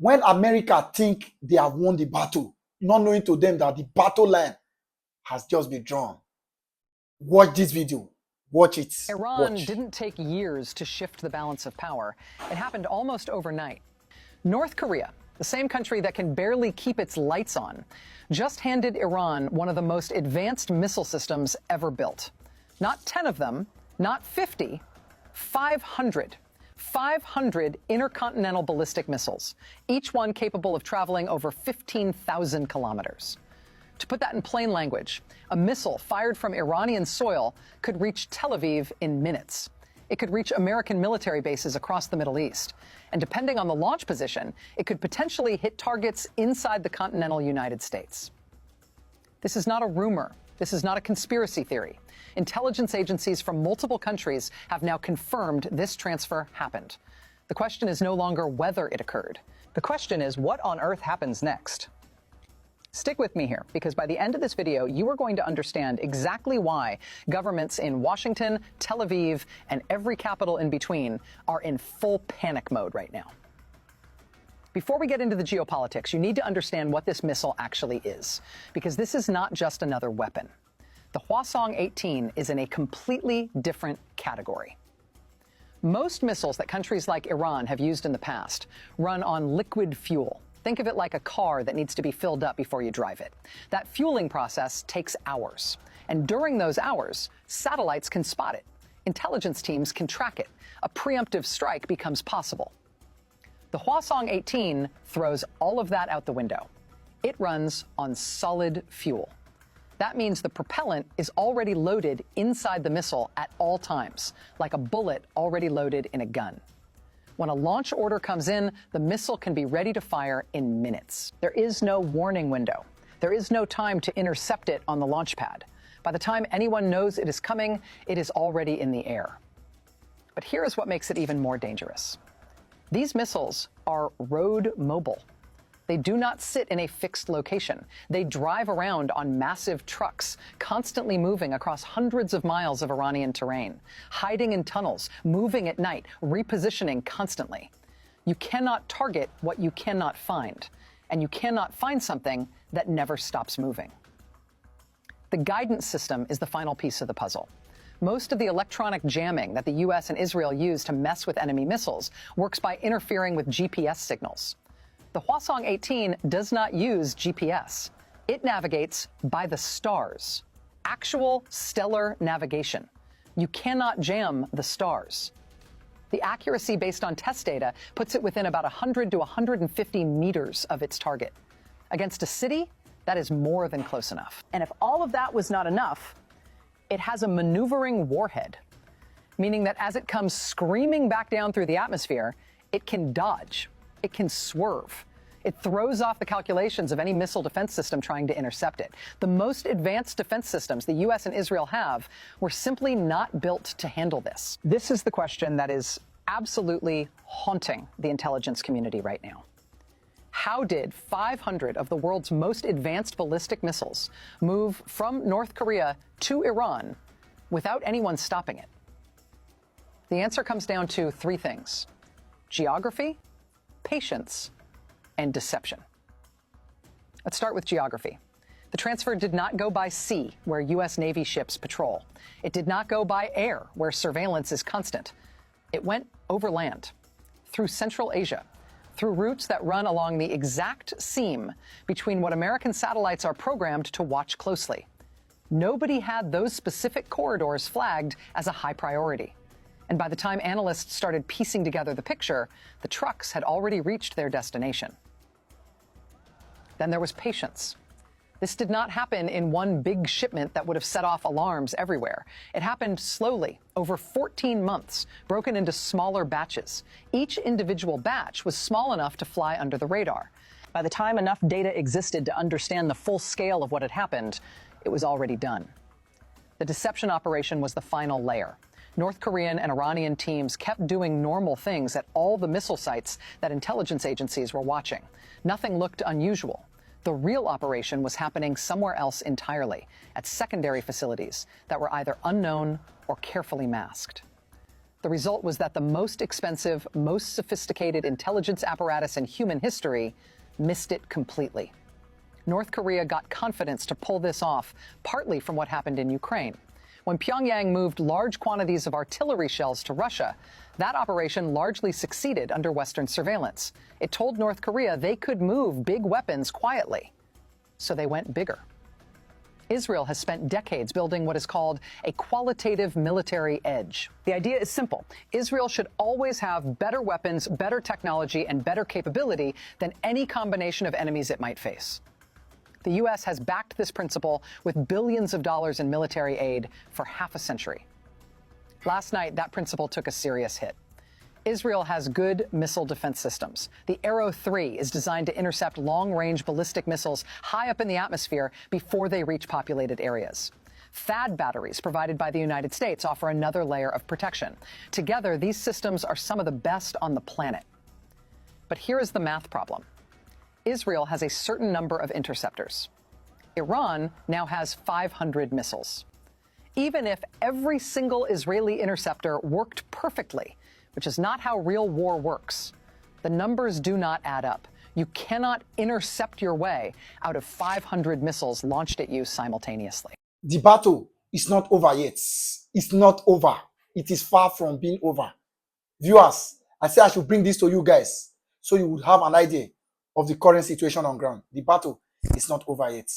When America think they have won the battle, not knowing to them that the battle line has just been drawn. Watch this video. Watch it. Iran didn't take years to shift the balance of power. It happened almost overnight. North Korea, the same country that can barely keep its lights on, just handed Iran one of the most advanced missile systems ever built. Not 10 of them, not 50, 500. 500 intercontinental ballistic missiles, each one capable of traveling over 15,000 kilometers. To put that in plain language, a missile fired from Iranian soil could reach Tel Aviv in minutes. It could reach American military bases across the Middle East. And depending on the launch position, it could potentially hit targets inside the continental United States. This is not a rumor. This is not a conspiracy theory. Intelligence agencies from multiple countries have now confirmed this transfer happened. The question is no longer whether it occurred. The question is, what on earth happens next? Stick with me here, because by the end of this video, you are going to understand exactly why governments in Washington, Tel Aviv, and every capital in between are in full panic mode right now. Before we get into the geopolitics, you need to understand what this missile actually is, because this is not just another weapon. The Hwasong-18 is in a completely different category. Most missiles that countries like Iran have used in the past run on liquid fuel. Think of it like a car that needs to be filled up before you drive it. That fueling process takes hours. And during those hours, satellites can spot it. Intelligence teams can track it. A preemptive strike becomes possible. The Hwasong-18 throws all of that out the window. It runs on solid fuel. That means the propellant is already loaded inside the missile at all times, like a bullet already loaded in a gun. When a launch order comes in, the missile can be ready to fire in minutes. There is no warning window. There is no time to intercept it on the launch pad. By the time anyone knows it is coming, it is already in the air. But here is what makes it even more dangerous. These missiles are road mobile. They do not sit in a fixed location. They drive around on massive trucks, constantly moving across hundreds of miles of Iranian terrain, hiding in tunnels, moving at night, repositioning constantly. You cannot target what you cannot find, and you cannot find something that never stops moving. The guidance system is the final piece of the puzzle. Most of the electronic jamming that the U.S. and Israel use to mess with enemy missiles works by interfering with GPS signals. The Hwasong-18 does not use GPS. It navigates by the stars, actual stellar navigation. You cannot jam the stars. The accuracy based on test data puts it within about 100 to 150 meters of its target. Against a city, that is more than close enough. And if all of that was not enough, it has a maneuvering warhead, meaning that as it comes screaming back down through the atmosphere, it can dodge. It can swerve. It throws off the calculations of any missile defense system trying to intercept it. The most advanced defense systems the U.S. and Israel have were simply not built to handle this. This is the question that is absolutely haunting the intelligence community right now. How did 500 of the world's most advanced ballistic missiles move from North Korea to Iran without anyone stopping it? The answer comes down to three things: geography, patience, and deception. Let's start with geography. The transfer did not go by sea, where U.S. Navy ships patrol. It did not go by air, where surveillance is constant. It went over land, through Central Asia, through routes that run along the exact seam between what American satellites are programmed to watch closely. Nobody had those specific corridors flagged as a high priority. And by the time analysts started piecing together the picture, the trucks had already reached their destination. Then there was patience. This did not happen in one big shipment that would have set off alarms everywhere. It happened slowly, over 14 months, broken into smaller batches. Each individual batch was small enough to fly under the radar. By the time enough data existed to understand the full scale of what had happened, it was already done. The deception operation was the final layer. North Korean and Iranian teams kept doing normal things at all the missile sites that intelligence agencies were watching. Nothing looked unusual. The real operation was happening somewhere else entirely, at secondary facilities that were either unknown or carefully masked. The result was that the most expensive, most sophisticated intelligence apparatus in human history missed it completely. North Korea got confidence to pull this off, partly from what happened in Ukraine. When Pyongyang moved large quantities of artillery shells to Russia, that operation largely succeeded under Western surveillance. It told North Korea they could move big weapons quietly. So they went bigger. Israel has spent decades building what is called a qualitative military edge. The idea is simple. Israel should always have better weapons, better technology, and better capability than any combination of enemies it might face. The U.S. has backed this principle with billions of dollars in military aid for half a century. Last night, that principle took a serious hit. Israel has good missile defense systems. The Arrow 3 is designed to intercept long-range ballistic missiles high up in the atmosphere before they reach populated areas. THAAD batteries provided by the United States offer another layer of protection. Together, these systems are some of the best on the planet. But here is the math problem. Israel has a certain number of interceptors. Iran now has 500 missiles. Even if every single Israeli interceptor worked perfectly, which is not how real war works, the numbers do not add up. You cannot intercept your way out of 500 missiles launched at you simultaneously. The battle is not over yet. It's not over. It is far from being over. Viewers, I say I should bring this to you guys so you would have an idea of the current situation on ground. The battle is not over yet.